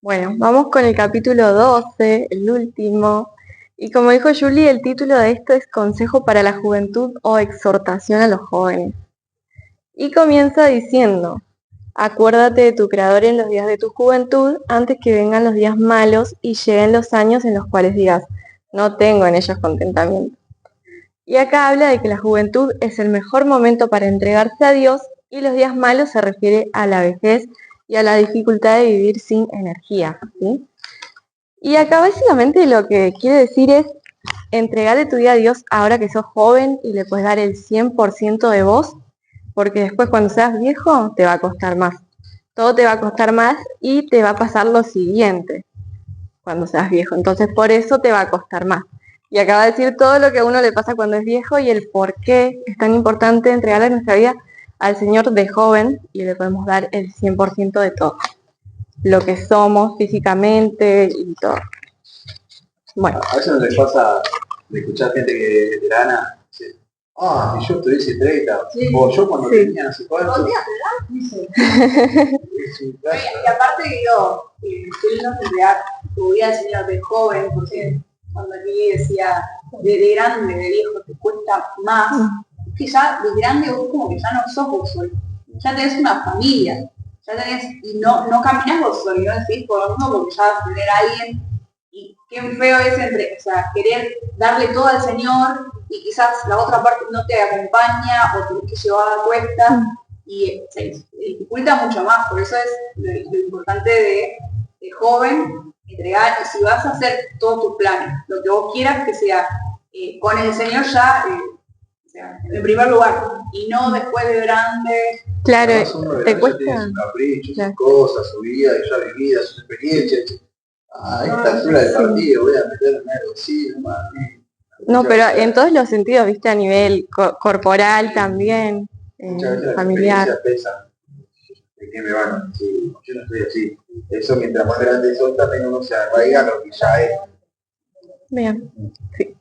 Bueno, vamos con el capítulo 12, el último. Y como dijo Julie, el título de esto es Consejo para la Juventud o Exhortación a los Jóvenes. Y comienza diciendo, acuérdate de tu Creador en los días de tu juventud, antes que vengan los días malos y lleguen los años en los cuales digas, no tengo en ellos contentamiento. Y acá habla de que la juventud es el mejor momento para entregarse a Dios y los días malos se refiere a la vejez y a la dificultad de vivir sin energía, ¿sí? Y acá básicamente lo que quiere decir es entregarle tu vida a Dios ahora que sos joven y le puedes dar el 100% de vos, porque después cuando seas viejo te va a costar más. Todo te va a costar más y te va a pasar lo siguiente cuando seas viejo. Entonces por eso te va a costar más. Y acaba de decir todo lo que a uno le pasa cuando es viejo y el por qué es tan importante entregarle nuestra vida al Señor de joven y le podemos dar el 100% de todo. Lo que somos físicamente y todo. Bueno. A veces no les pasa de escuchar gente que es veterana, dice, si yo tuviese 30, sí. O yo cuando tenía no sé cuánto. Y aparte digo, que no emplear tu vida de señor de joven, porque cuando aquí decía, de grande, de viejo, te cuesta más, es que ya de grande vos como que ya no sos vos solo, ya tenés una familia, ya tenés, y no caminas vos solo, y no decís por lo mismo porque ya vas a tener a alguien, y qué feo es querer darle todo al Señor, y quizás la otra parte no te acompaña, o tenés que llevar a cuesta, y se dificulta mucho más, por eso es lo importante de joven, entregar, y si vas a hacer todos tus planes, lo que vos quieras que sea con el Señor ya, en primer lugar, y no después de grande. Claro, te cuesta. Tiene su capricho, sus cosas, su vida, ya vivida, sus experiencias. A esta altura del partido voy a meterme algo así, nomás. No, pero en todos los sentidos, viste, a nivel corporal también, familiar. Pesa. ¿De qué me van? Sí, yo no estoy así. Eso mientras más grande son, también uno se arraiga lo que ya es. Bien, sí.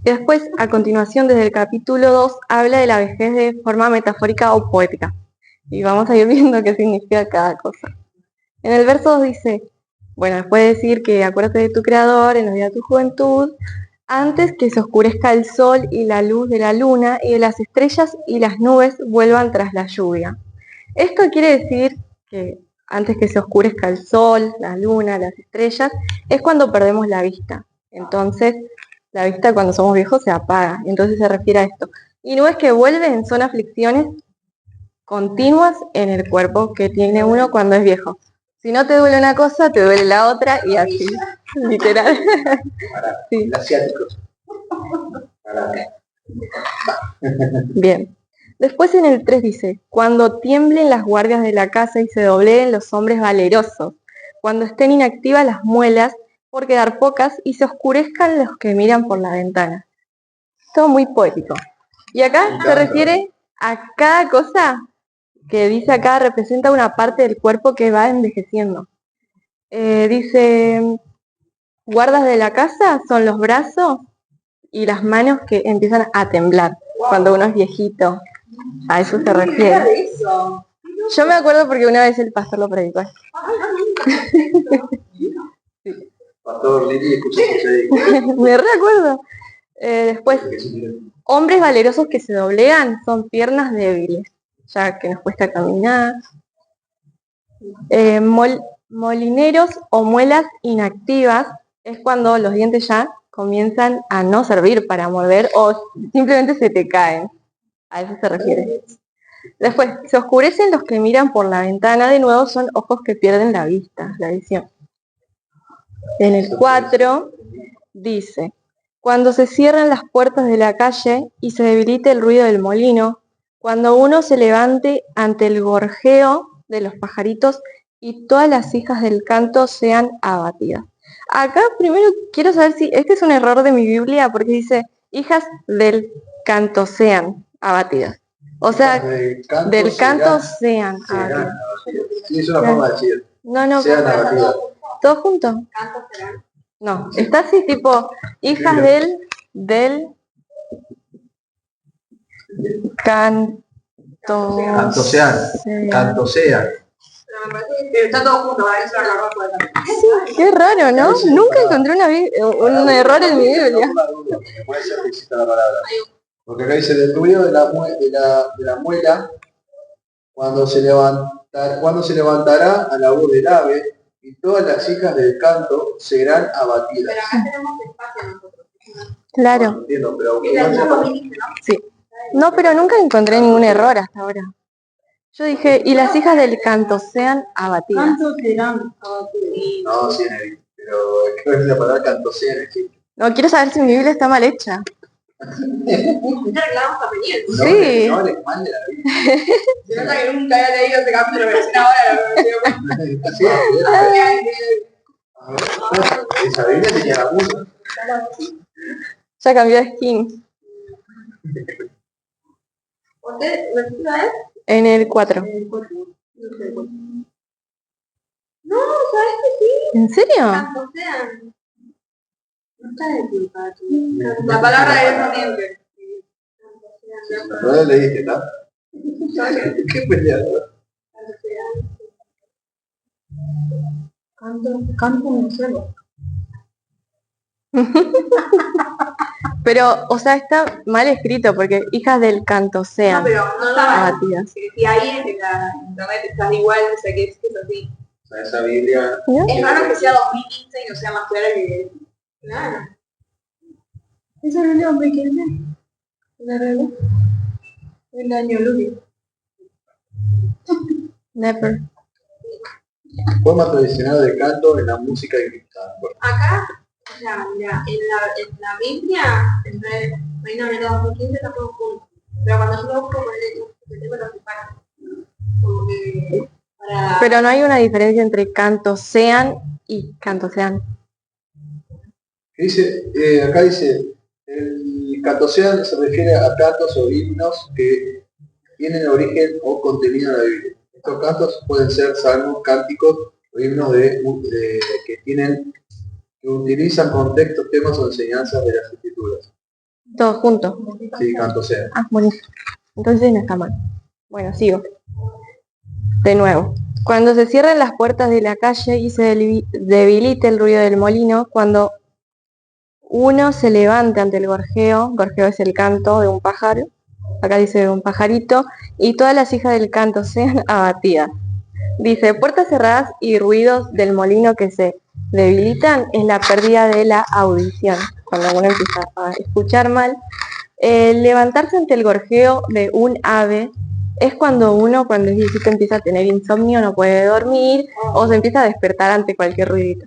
Y después, a continuación, desde el capítulo 2, habla de la vejez de forma metafórica o poética. Y vamos a ir viendo qué significa cada cosa. En el verso 2 dice, bueno, después de decir que acuérdate de tu Creador en los días de tu juventud, antes que se oscurezca el sol y la luz de la luna y de las estrellas y las nubes vuelvan tras la lluvia. Esto quiere decir que antes que se oscurezca el sol, la luna, las estrellas, es cuando perdemos la vista. Entonces, la vista cuando somos viejos se apaga. Entonces se refiere a esto. Y nubes que vuelven son aflicciones continuas en el cuerpo que tiene uno cuando es viejo. Si no te duele una cosa, te duele la otra y así, literal. Sí. Bien. Después en el 3 dice, cuando tiemblen las guardias de la casa y se dobleguen los hombres valerosos, cuando estén inactivas las muelas por quedar pocas y se oscurezcan los que miran por la ventana. Todo muy poético. Y acá se refiere a cada cosa que dice acá, representa una parte del cuerpo que va envejeciendo. Dice, guardas de la casa son los brazos y las manos que empiezan a temblar cuando uno es viejito. A eso se refiere. Yo me acuerdo porque una vez el pastor lo predicó. Sí. Pastor Lili, escuché. Me recuerdo. Después, hombres valerosos que se doblegan son piernas débiles, ya que nos cuesta caminar. Molineros o muelas inactivas es cuando los dientes ya comienzan a no servir para morder o simplemente se te caen. A eso se refiere. Después, se oscurecen los que miran por la ventana, de nuevo son ojos que pierden la vista, la visión. En el 4 dice, cuando se cierran las puertas de la calle y se debilite el ruido del molino, cuando uno se levante ante el gorjeo de los pajaritos y todas las hijas del canto sean abatidas. Acá primero quiero saber si este es un error de mi Biblia porque dice, hijas del canto sean abatidas. O sea, del canto sean abatidas. Sí, es una forma de decir. No, sean abatidas. ¿Todos juntos? No, está así tipo, hijas del canto sean. Pero está todo junto, ¿vale? Eso es la ropa también. Sí, qué raro, ¿no? Nunca encontré un error en mi Biblia. Puede ser que exista la palabra. Porque acá dice del ruido de la muela cuando se levantará a la voz del ave y todas las hijas del canto serán abatidas. Pero acá tenemos espacio nosotros. Claro. No entiendo, pero Es la misma feminista, ¿no? Sí. No, pero nunca encontré ningún error hasta ahora. Yo dije, y las hijas del canto sean abatidas. ¿Cuántos serán abatidos? no, sí, pero creo que la palabra canto sea en el No, quiero saber si mi Biblia está mal hecha. Ya reclamamos a Peñiel. Sí. No hables mal de la vida. Se nota que nunca había leído ese capítulo, pero recién ahora Sí, esa Biblia tenía la musa. Ya cambió de skin. ¿Usted lo escribe a él? En el 4. No, ¿sabes que sí? ¿En serio? Tanto sean. No está de culpa. La palabra es poniente. No le dije, ¿no? ¿Qué peleador? Canto en el cielo. Pero, o sea, está mal escrito porque hijas del canto No, sean pero no está mal. abatidas. Si ahí en la internet está igual, o sea que es así. O sea, esa Biblia. ¿No? Es raro que sea 2015 y no sea más clara que... Claro. Eso es el 2015. ¿La realidad? El año Luli. Never. Forma tradicional de canto en la música y cristal. Acá, o sea, mira, en la Biblia, en Reina Unida 2015 está todo junto. Pero cuando yo lo busco con el tema lo separo. Como que para... Pero no hay una diferencia entre canto sean y canto sean. Dice, acá dice, el cantosean se refiere a cantos o himnos que tienen origen o contenido en la Biblia. Estos cantos pueden ser salmos, cánticos o himnos que utilizan contextos, temas o enseñanzas de las escrituras. Todos juntos. Sí, cantosean. Ah, bonito. Entonces no está mal. Bueno, sigo. De nuevo. Cuando se cierren las puertas de la calle y se debilite el ruido del molino, cuando uno se levante ante el gorjeo es el canto de un pájaro, acá dice de un pajarito, y todas las hijas del canto sean abatidas. Dice, puertas cerradas y ruidos del molino que se debilitan es la pérdida de la audición, cuando uno empieza a escuchar mal. Levantarse ante el gorjeo de un ave es cuando uno, cuando es viejito, empieza a tener insomnio, no puede dormir, o se empieza a despertar ante cualquier ruidito.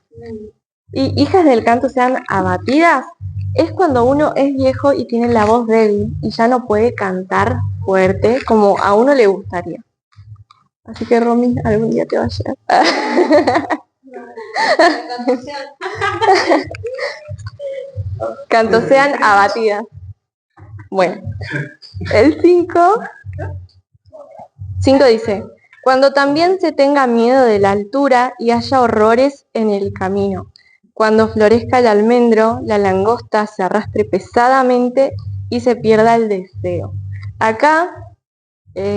Y hijas del canto sean abatidas es cuando uno es viejo y tiene la voz débil y ya no puede cantar fuerte como a uno le gustaría. Así que Romy, algún día te va a llegar. Canto sean abatidas. Bueno, el 5 dice, cuando también se tenga miedo de la altura y haya horrores en el camino, cuando florezca el almendro, la langosta se arrastre pesadamente y se pierda el deseo. Acá,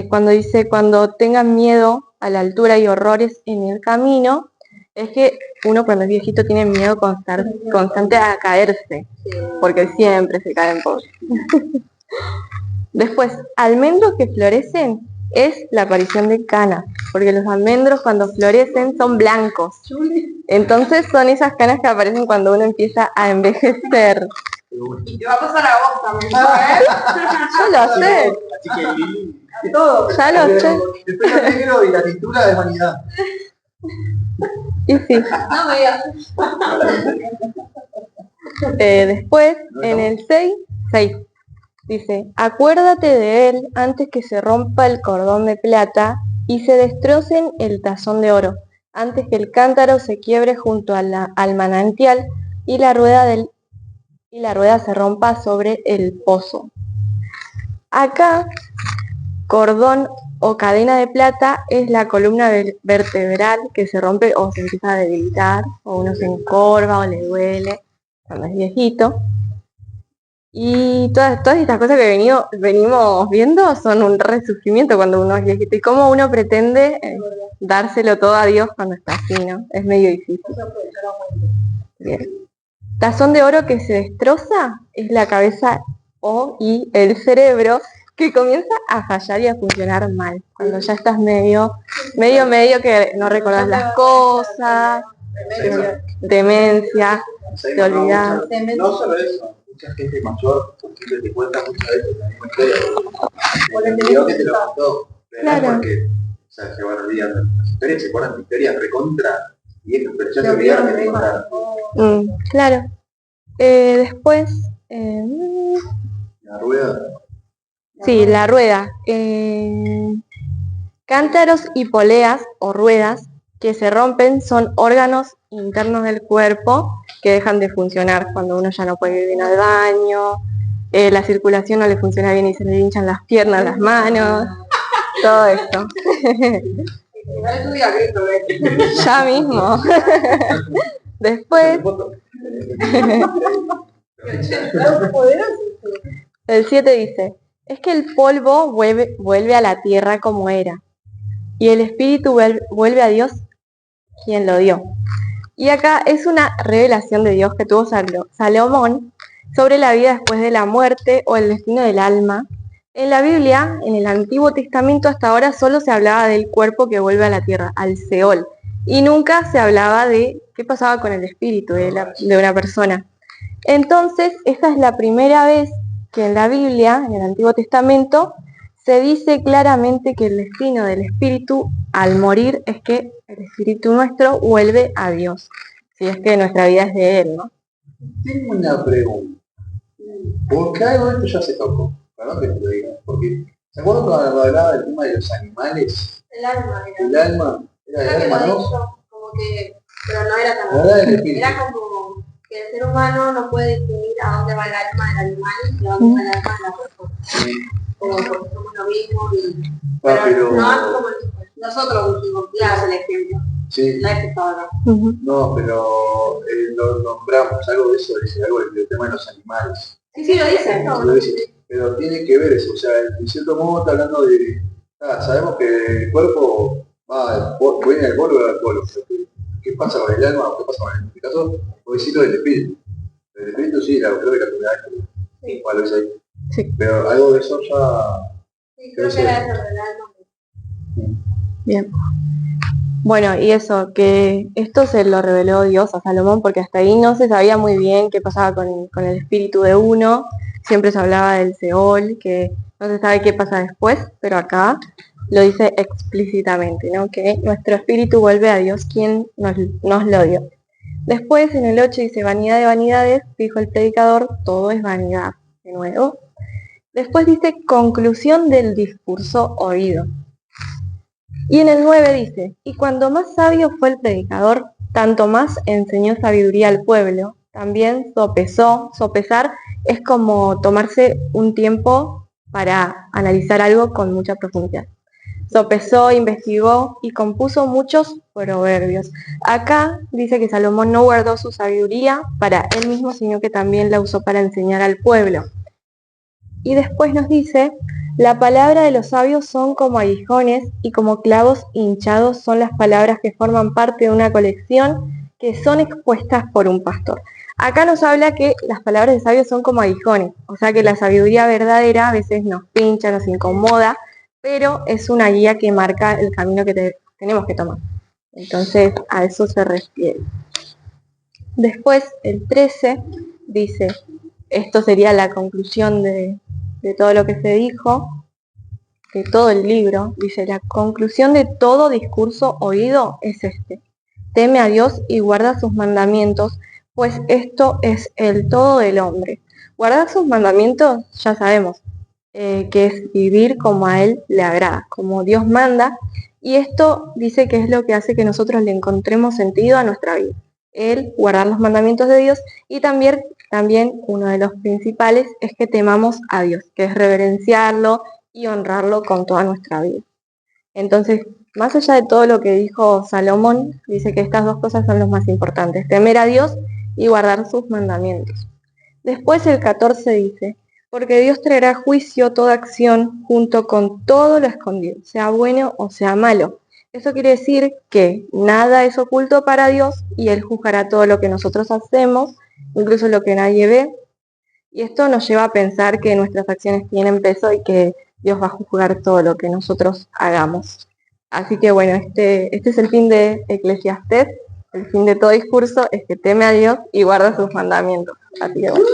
cuando dice cuando tengan miedo a la altura y horrores en el camino, es que uno cuando es viejito tiene miedo constante a caerse, porque siempre se caen por... Después, almendros que florecen es la aparición de canas, porque los almendros cuando florecen son blancos. Entonces son esas canas que aparecen cuando uno empieza a envejecer. Y te va a pasar a vos también, ¿sabes? Yo lo sé, Así que A todos. ya lo sé. el pelo negro y la tintura de vanidad. Y sí. No me digas. Después, en el 6, dice, acuérdate de él antes que se rompa el cordón de plata y se destrocen el tazón de oro, antes que el cántaro se quiebre junto al manantial y la rueda se rompa sobre el pozo. Acá, cordón o cadena de plata es la columna vertebral que se rompe o se empieza a debilitar, o uno se encorva o le duele cuando es viejito. Y todas estas cosas que venimos viendo son un resufrimiento cuando uno es viejito. Y cómo uno pretende dárselo todo a Dios cuando está así, ¿no? Es medio difícil. Bien. Tazón de oro que se destroza es la cabeza y el cerebro que comienza a fallar y a funcionar mal. Cuando ya estás medio que no recordás las cosas, demencia, te olvidás. No solo eso, mucha gente mayor que te cuenta muchas veces la misma historia. Porque que te lo contó, pero claro. No porque se van olvidando las historias, se acuerdan de historias recontra viejas, pero ya se olvidaron que te contaron. Claro. Después... la rueda. Sí, la rueda. Cántaros y poleas o ruedas que se rompen son órganos internos del cuerpo que dejan de funcionar cuando uno ya no puede ir bien al baño, la circulación no le funciona bien y se le hinchan las piernas, las manos, todo esto. Ya mismo. Después, el 7 dice, es que el polvo vuelve a la tierra como era, y el espíritu vuelve a Dios quien lo dio. Y acá es una revelación de Dios que tuvo Salomón sobre la vida después de la muerte o el destino del alma. En la Biblia, en el Antiguo Testamento, hasta ahora solo se hablaba del cuerpo que vuelve a la tierra, al Seol, y nunca se hablaba de qué pasaba con el espíritu de una persona. Entonces, esta es la primera vez que en la Biblia, en el Antiguo Testamento, se dice claramente que el destino del espíritu al morir es que el espíritu nuestro vuelve a Dios, si es que nuestra vida es de Él, ¿no? Tengo una pregunta. Porque algo de esto ya se tocó, perdón que te lo diga, porque ¿se acuerdan cuando hablaba del tema de los animales? El alma era. El alma, era el alma, ¿no? Como que, pero no era tan era como que el ser humano no puede distinguir a dónde va el alma del animal y a dónde va el alma de la persona. Sí. Como porque somos lo mismo y... Pero no es como nosotros dijimos, claro, el ejemplo. Sí. No es que estaba acá. No, pero lo nombramos, algo de eso, dice algo del tema de los animales. Sí, lo dice. No, lo dice. Pero tiene que ver eso, o sea, en cierto modo está hablando de... sabemos que el cuerpo viene del polvo y del polvo. ¿Qué pasa con el alma? ¿Qué pasa con el, en este caso? Voy a decirlo del espíritu. El espíritu sí, creo que la primera vez que lo dice ahí. Sí. Pero algo de eso ya... Sí, creo que era eso del alma. Bien. Bueno, y eso, que esto se lo reveló Dios a Salomón porque hasta ahí no se sabía muy bien qué pasaba con el espíritu de uno, siempre se hablaba del Seol, que no se sabe qué pasa después, pero acá lo dice explícitamente, ¿no? Que nuestro espíritu vuelve a Dios quien nos lo dio. Después en el 8 dice, vanidad de vanidades, dijo el predicador, todo es vanidad, de nuevo. Después dice, conclusión del discurso oído. Y en el 9 dice, y cuando más sabio fue el predicador, tanto más enseñó sabiduría al pueblo. También sopesar es como tomarse un tiempo para analizar algo con mucha profundidad. Sopesó, investigó y compuso muchos proverbios. Acá dice que Salomón no guardó su sabiduría para él mismo, sino que también la usó para enseñar al pueblo. Y después nos dice, la palabra de los sabios son como aguijones y como clavos hinchados son las palabras que forman parte de una colección que son expuestas por un pastor. Acá nos habla que las palabras de sabios son como aguijones, o sea que la sabiduría verdadera a veces nos pincha, nos incomoda, pero es una guía que marca el camino que tenemos que tomar. Entonces a eso se refiere. Después el 13 dice, esto sería la conclusión de todo lo que se dijo, de todo el libro, dice, la conclusión de todo discurso oído es este. Teme a Dios y guarda sus mandamientos, pues esto es el todo del hombre. Guardar sus mandamientos, ya sabemos, que es vivir como a Él le agrada, como Dios manda, y esto dice que es lo que hace que nosotros le encontremos sentido a nuestra vida. El guardar los mandamientos de Dios y también uno de los principales es que temamos a Dios, que es reverenciarlo y honrarlo con toda nuestra vida. Entonces, más allá de todo lo que dijo Salomón, dice que estas dos cosas son las más importantes, temer a Dios y guardar sus mandamientos. Después el 14 dice, porque Dios traerá a juicio toda acción junto con todo lo escondido, sea bueno o sea malo. Eso quiere decir que nada es oculto para Dios y Él juzgará todo lo que nosotros hacemos, incluso lo que nadie ve. Y esto nos lleva a pensar que nuestras acciones tienen peso y que Dios va a juzgar todo lo que nosotros hagamos. Así que bueno, este es el fin de Eclesiastés. El fin de todo discurso es que teme a Dios y guarda sus mandamientos. Así que bueno.